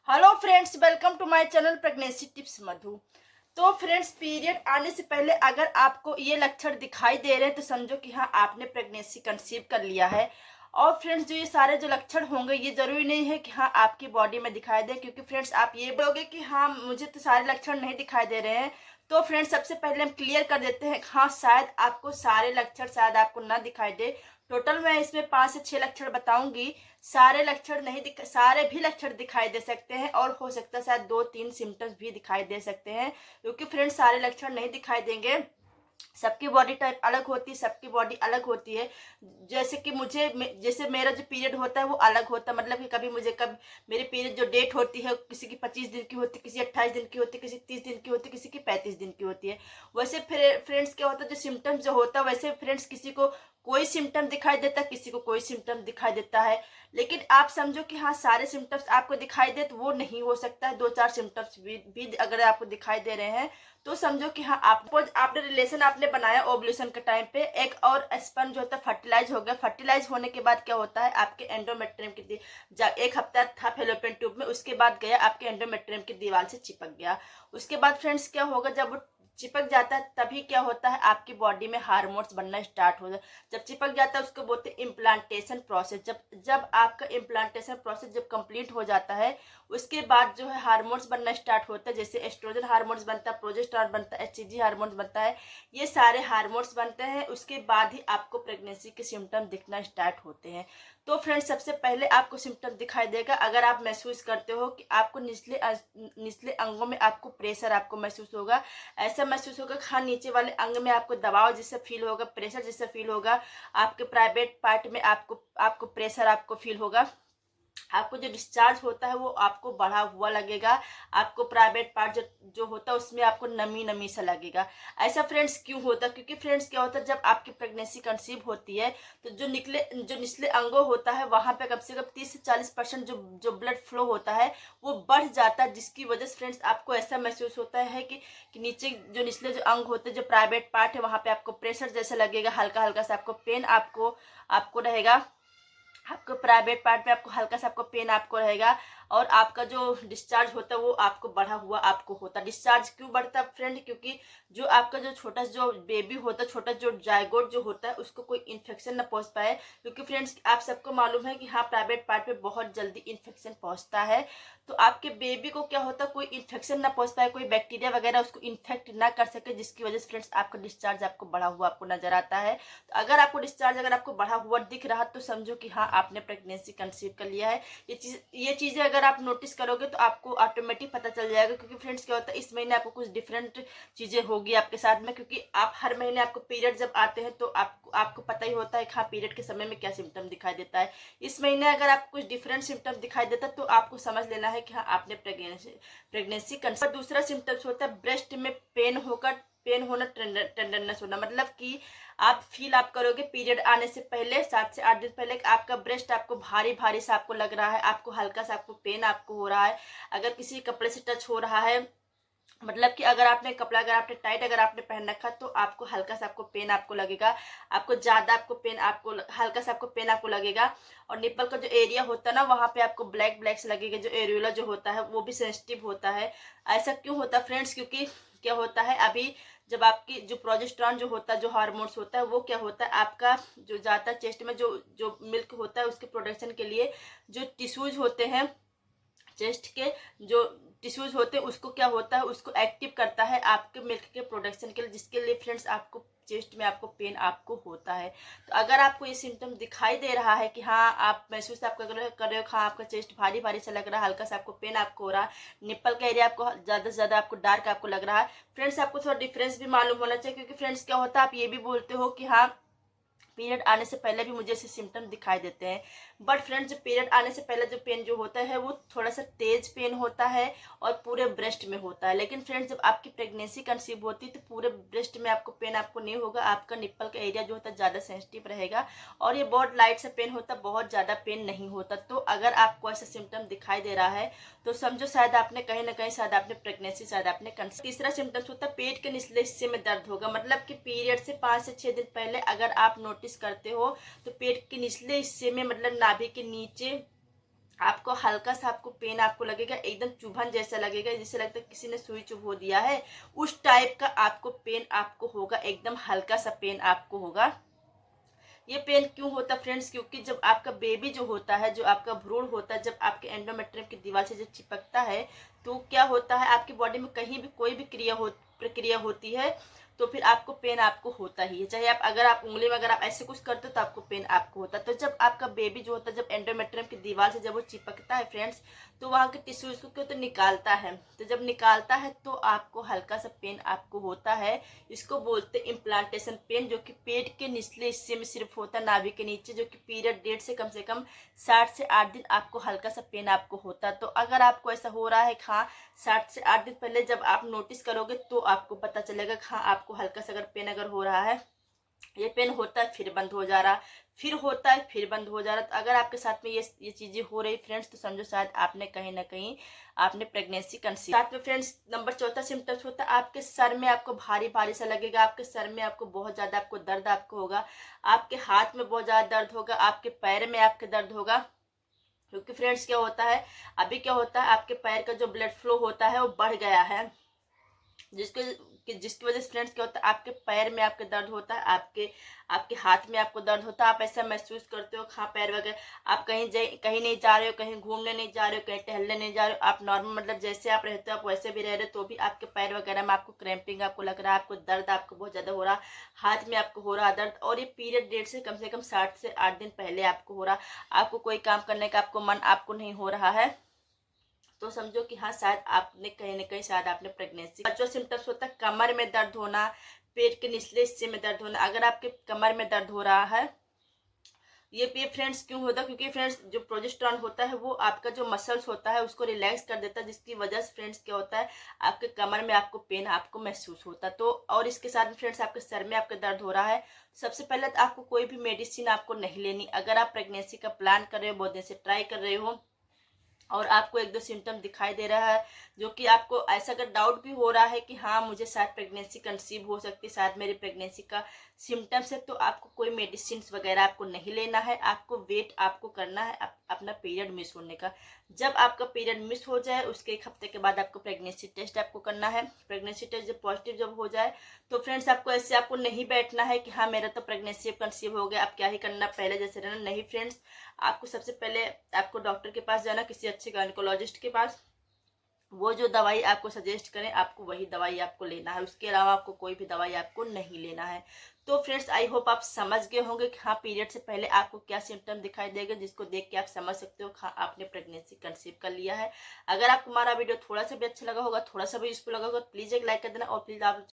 Hello friends, welcome to my channel pregnancy tips Madhu. तो friends, period आने से पहले अगर आपको ये लक्षण दिखाई दे रहे हैं तो समझो कि हाँ, आपने प्रेगनेंसी कंसीव कर लिया है। और फ्रेंड्स, जो ये सारे जो लक्षण होंगे ये जरूरी नहीं है कि हाँ आपकी बॉडी में दिखाई दे, क्योंकि फ्रेंड्स आप ये बोलोगे कि हाँ मुझे तो सारे लक्षण नहीं दिखाई दे रहे हैं। तो फ्रेंड्स, सबसे पहले हम क्लियर कर देते हैं, हाँ शायद आपको सारे लक्षण शायद आपको ना दिखाई दे। टोटल मैं इसमें 5 से 6 लक्षण बताऊंगी। सारे भी लक्षण दिखाई दे सकते हैं और हो सकता है शायद 2-3 सिम्टम्स भी दिखाई दे सकते हैं, क्योंकि फ्रेंड्स सारे लक्षण नहीं दिखाई देंगे। सबकी बॉडी टाइप अलग होती है, सबकी बॉडी अलग होती है। जैसे कि जैसे मेरा जो पीरियड होता है वो अलग होता है, मतलब कि कभी मेरे पीरियड जो डेट होती है किसी की 25 दिन की होती है, किसी 28 दिन की होती है, किसी 30 दिन की होती है, किसी की 35 दिन की होती है। वैसे फ्रेंड्स क्या होता है, जो सिम्टम्स जो होता है वैसे फ्रेंड्स किसी को कोई सिम्टम दिखाई देता है, किसी को कोई सिम्टम दिखाई देता है। लेकिन आप समझो कि हाँ सारे सिम्टम्स आपको दिखाई दे तो वो नहीं हो सकता है। 2-4 सिम्टम्स भी अगर आपको दिखाई दे रहे हैं तो समझो कि हाँ आपने रिलेशन आपने बनाया ओव्यूलेशन के टाइम पे, एक और स्पर्म जो होता है फर्टिलाइज हो गया। फर्टिलाइज होने के बाद क्या होता है, आपके एंडोमेट्रियम की एक हफ्ता था फेलोपियन ट्यूब में, उसके बाद गया आपके एंडोमेट्रियम की दीवार से चिपक गया। उसके बाद फ्रेंड्स क्या होगा, जब वो चिपक जाता है तभी क्या होता है, आपकी बॉडी में हार्मोन्स बनना स्टार्ट हो जाता है। जब चिपक जाता है उसको बोलते हैं इम्प्लांटेशन प्रोसेस। जब आपका इम्प्लांटेशन प्रोसेस जब कंप्लीट हो जाता है उसके बाद जो है हार्मोन्स बनना स्टार्ट होता है। जैसे एस्ट्रोजन हार्मोन्स बनता है, प्रोजेस्टेरॉन बनता है, एचसीजी हार्मोन्स बनता है। ये सारे हार्मोन्स बनते हैं, उसके बाद ही आपको प्रेगनेंसी के सिम्टम दिखना स्टार्ट होते हैं। तो फ्रेंड्स, सबसे पहले आपको सिम्टम दिखाई देगा अगर आप महसूस करते हो कि आपको निचले अंगों में आपको प्रेशर आपको महसूस होगा। ऐसा महसूस होगा कि हाँ नीचे वाले अंग में आपको दबाव जैसे फील होगा, प्रेशर जैसा फील होगा। आपके प्राइवेट पार्ट में आपको प्रेशर आपको फील होगा। आपको जो डिस्चार्ज होता है वो आपको बढ़ा हुआ लगेगा। आपको प्राइवेट पार्ट जो होता है उसमें आपको नमी नमी सा लगेगा। ऐसा फ्रेंड्स क्यों होता है, क्योंकि फ्रेंड्स क्या होता है, जब आपकी प्रेगनेंसी कंसीव होती है तो जो निचले अंगों होता है वहां पे कम से कम 30 से 40% जो ब्लड फ्लो होता है वो बढ़ जाता है, जिसकी वजह से फ्रेंड्स आपको ऐसा महसूस होता है कि नीचे जो निचले जो अंग होते हैं, जो प्राइवेट पार्ट है, वहां पे आपको प्रेशर जैसा लगेगा, हल्का हल्का सा आपको पेन आपको रहेगा। आपको प्राइवेट पार्ट में आपको हल्का सा आपको पेन आपको रहेगा। और आपका जो डिस्चार्ज होता है वो आपको बढ़ा हुआ आपको होता है। डिस्चार्ज क्यों बढ़ता है फ्रेंड, क्योंकि जो आपका जो छोटा जो बेबी होता है, छोटा जो जायगोट जो होता है, उसको कोई इन्फेक्शन ना पहुंच पाए। क्योंकि फ्रेंड्स आप सबको मालूम है कि हाँ प्राइवेट पार्ट में बहुत जल्दी इन्फेक्शन पहुंचता है। तो आपके बेबी को क्या होता है, कोई इन्फेक्शन ना पहुंच पाए, कोई बैक्टीरिया वगैरह उसको इन्फेक्ट ना कर सके, जिसकी वजह से फ्रेंड्स आपका डिस्चार्ज आपको बढ़ा हुआ आपको नजर आता है। तो अगर आपको डिस्चार्ज अगर आपको बढ़ा हुआ दिख रहा तो समझो कि हाँ आपने प्रेगनेंसी कंसीव कर लिया है। ये चीजें अगर आप नोटिस करोगे तो आपको ऑटोमेटिक पता चल जाएगा। क्योंकि फ्रेंड्स क्या होता है, इस महीने आपको कुछ डिफरेंट चीजें होगी आपके साथ में, क्योंकि आप हर महीने आपको पीरियड जब आते हैं तो आपको पता ही होता है कि हाँ पीरियड के समय में क्या सिम्टम दिखाई देता है। इस महीने अगर आपको कुछ डिफरेंट सिम्टम दिखाई देता है तो आपको समझ लेना है कि हाँ आपने प्रेगनेंसी कंसीव। दूसरा सिम्टम्स होता है ब्रेस्ट में पेन होना, टेंडरनेस होना। मतलब कि आप करोगे पीरियड आने से पहले 7 से 8 दिन पहले आपका ब्रेस्ट आपको भारी भारी सा आपको लग रहा है, आपको हल्का सा आपको पेन आपको हो रहा है। अगर किसी कपड़े से टच हो रहा है, मतलब कि अगर आपने टाइट अगर आपने पहन रखा तो आपको हल्का सा आपको पेन आपको लगेगा। आपको ज्यादा आपको पेन आपको हल्का सा आपको पेन आपको लगेगा। और निप्पल का जो एरिया होता है ना वहां पे आपको ब्लैक ब्लैक से लगेगा। जो एरियोला जो होता है वो भी सेंसिटिव होता है। ऐसा क्यों होता है फ्रेंड्स, क्योंकि क्या होता है, अभी जब आपकी जो प्रोजेस्टेरॉन जो होता है, जो हार्मोन्स होता है, वो क्या होता है, आपका जो जाता है चेस्ट में, जो जो मिल्क होता है उसके प्रोडक्शन के लिए जो टिश्यूज होते हैं चेस्ट के, जो टिश्यूज होते हैं उसको क्या होता है, उसको एक्टिव करता है आपके मिल्क के प्रोडक्शन के लिए, जिसके लिए फ्रेंड्स आपको चेस्ट में आपको पेन आपको होता है। तो अगर आपको ये सिम्टम दिखाई दे रहा है कि हाँ आप महसूस आप कर रहे हो, हाँ आपका चेस्ट भारी भारी सा लग रहा है, हल्का सा आपको पेन आपको हो रहा है, निप्पल का एरिया आपको ज्यादा से ज्यादा आपको डार्क आपको लग रहा है, फ्रेंड्स आपको थोड़ा डिफरेंस भी मालूम होना चाहिए। क्योंकि फ्रेंड्स क्या होता है, आप ये भी बोलते हो कि हाँ पीरियड आने से पहले भी मुझे ऐसे सिम्टम दिखाई देते हैं। बट फ्रेंड्स, जो पीरियड आने से पहले जो पेन जो होता है वो थोड़ा सा तेज पेन होता है और पूरे ब्रेस्ट में होता है। लेकिन फ्रेंड्स, जब आपकी प्रेगनेंसी कंसीव होती है तो पूरे ब्रेस्ट में आपको पेन आपको नहीं होगा। आपका निप्पल का एरिया जो होता है ज्यादा सेंसिटिव रहेगा और ये बहुत लाइट सा पेन होता है, बहुत ज्यादा पेन नहीं होता। तो अगर आपको ऐसा सिम्टम दिखाई दे रहा है तो समझो शायद आपने कहीं ना कहीं शायद आपने प्रेगनेंसी शायद आपने कंसीव। तीसरा सिम्टम्स होता है पेट के निचले हिस्से में दर्द होगा। मतलब कि पीरियड से 5 से 6 दिन पहले अगर आप नोटिस करते हो तो पेट के निचले हिस्से में, मतलब नाभि के नीचे आपको हल्का सा आपको पेन आपको लगेगा, एकदम चुभन जैसा लगेगा, जिससे लगता है किसी ने सुई चुभ हो दिया है, उस टाइप का आपको पेन आपको होगा, एकदम हल्का सा पेन आपको होगा। ये पेन क्यों होता है फ्रेंड्स, क्योंकि जब आपका बेबी जो होता है, जो आपका भ्रूण होता है, जब आपके एंडोमेट्रियम की दीवार से जब चिपकता है, तो क्या होता है आपकी बॉडी में कहीं भी कोई भी प्रक्रिया होती है, तो फिर आपको पेन आपको होता ही है। चाहे आप अगर आप उंगली में अगर आप ऐसे कुछ करते हो तो आपको पेन आपको होता है। तो जब आपका बेबी जो होता है, जब एंडोमेट्रियम की दीवार से जब वो चिपकता है फ्रेंड्स, तो वहाँ के टिश्यू इसको क्यों तो निकालता है, तो जब निकालता है तो आपको हल्का सा पेन आपको होता है। इसको बोलते हैं इम्प्लांटेशन पेन, जो कि पेट के निचले हिस्से में सिर्फ होता है, नाभि के नीचे, जो कि पीरियड डेट से कम 60 से 8 दिन आपको हल्का सा पेन आपको होता है। तो अगर आपको ऐसा हो रहा है, हाँ 60 से 8 दिन पहले जब आप नोटिस करोगे तो आपको पता चलेगा, हाँ आपको हल्का सा अगर पेन अगर हो रहा है, ये पेन होता है फिर बंद हो जा रहा, फिर होता है फिर बंद हो जा रहा। तो अगर आपके साथ में ये चीजें हो रही फ्रेंड्स, तो समझो शायद आपने कहीं ना कहीं आपने प्रेगनेंसी कंसीव। साथ में फ्रेंड्स नंबर चौथा सिम्टम्स होता है आपके सर में आपको भारी भारी सा लगेगा, आपके सर में आपको बहुत ज्यादा आपको दर्द आपको होगा, आपके हाथ में बहुत ज्यादा दर्द होगा, आपके पैर में आपके दर्द होगा। क्योंकि फ्रेंड्स क्या होता है, अभी क्या होता है आपके पैर का जो ब्लड फ्लो होता है वो बढ़ गया है, जिसकी वजह से फ्रेंड्स क्या होता है आपके पैर में आपके दर्द होता है, आपके आपके हाथ में आपको दर्द होता है। आप ऐसा महसूस करते हो, हाँ पैर वगैरह, आप कहीं नहीं जा रहे हो, कहीं घूमने नहीं जा रहे हो, कहीं टहलने नहीं जा रहे हो, आप नॉर्मल मतलब जैसे आप रहते हो आप वैसे भी रह रहे हो, तो भी आपके पैर वगैरह में आपको क्रैम्पिंग आपको लग रहा है, आपको दर्द आपको बहुत ज्यादा हो रहा, हाथ में आपको हो रहा दर्द। और ये पीरियड डेट से कम 60 से 8 दिन पहले आपको हो रहा, आपको कोई काम करने का आपको मन आपको नहीं हो रहा है, तो समझो कि हाँ शायद आपने कहीं ना कहीं शायद आपने प्रेगनेंसी। पांचवा सिम्टम्स होता है कमर में दर्द होना, पेट के निचले हिस्से में दर्द होना। अगर आपके कमर में दर्द हो रहा है, ये फ्रेंड्स क्यों होता है, क्योंकि फ्रेंड्स जो प्रोजेस्टेरॉन होता है वो आपका जो मसल्स होता है उसको रिलैक्स कर देता है, जिसकी वजह से फ्रेंड्स क्या होता है आपके कमर में आपको पेन आपको महसूस होता है। तो और इसके साथ में फ्रेंड्स आपके सर में आपका दर्द हो रहा है, सबसे पहले तो आपको कोई भी मेडिसिन आपको नहीं लेनी। अगर आप प्रेगनेंसी का प्लान कर रहे हो, बहुत दिन से ट्राई कर रहे हो, और आपको एक दो सिम्टम दिखाई दे रहा है, जो कि आपको ऐसा अगर डाउट भी हो रहा है कि हाँ मुझे शायद प्रेगनेंसी कंसीव हो सकती है, शायद मेरी प्रेगनेंसी का सिम्टम्स है, तो आपको कोई मेडिसिन वगैरह आपको नहीं लेना है। आपको वेट आपको करना है अपना पीरियड मिस होने का। जब आपका पीरियड मिस हो जाए उसके 1 हफ्ते के बाद आपको प्रेगनेंसी टेस्ट आपको करना है। प्रेगनेंसी टेस्ट जब पॉजिटिव जब हो जाए, तो फ्रेंड्स आपको ऐसे आपको नहीं बैठना है कि हाँ मेरा तो प्रेगनेंसी कंसीव हो गया, अब क्या ही करना, पहले जैसे रहना। नहीं फ्रेंड्स, आपको सबसे पहले आपको डॉक्टर के पास जाना, किसी अच्छे गायनेकोलॉजिस्ट के पास, वो जो दवाई आपको सजेस्ट करें आपको वही दवाई आपको लेना है, उसके अलावा आपको कोई भी दवाई आपको नहीं लेना है। तो फ्रेंड्स आई होप आप समझ गए होंगे कि हाँ पीरियड से पहले आपको क्या सिम्टम दिखाई देगा, जिसको देख के आप समझ सकते हो हाँ आपने प्रेगनेंसी कंसीव कर लिया है। अगर आपको हमारा वीडियो थोड़ा सा भी अच्छा लगा होगा, थोड़ा सा भी यूजफुल लगा होगा, प्लीज एक लाइक कर देना, और प्लीज आप